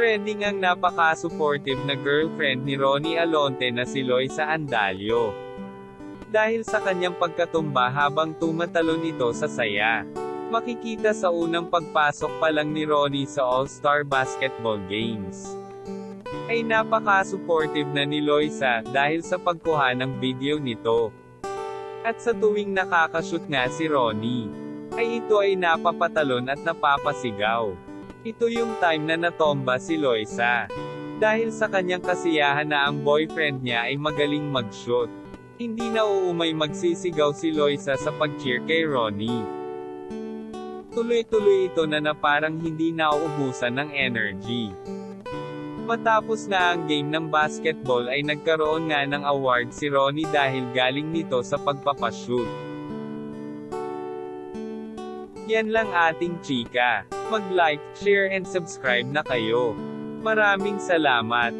Trending ang napaka-supportive na girlfriend ni Ronnie Alonte na si Loisa Andalio. Dahil sa kanyang pagkatumba habang tumatalon ito sa saya. Makikita sa unang pagpasok pa lang ni Ronnie sa All-Star Basketball Games. Ay napaka-supportive na ni Loisa dahil sa pagkuha ng video nito. At sa tuwing nakakashoot nga si Ronnie, ay ito ay napapatalon at napapasigaw. Ito yung time na natomba si Loisa. Dahil sa kanyang kasiyahan na ang boyfriend niya ay magaling mag-shoot. Hindi na uumay magsisigaw si Loisa sa pag-cheer kay Ronnie. Tuloy-tuloy ito na parang hindi nauubusan ng energy. Matapos na ang game ng basketball ay nagkaroon nga ng award si Ronnie dahil galing nito sa pagpapashoot. Yan lang ating chika. Mag-like, share and subscribe na kayo. Maraming salamat.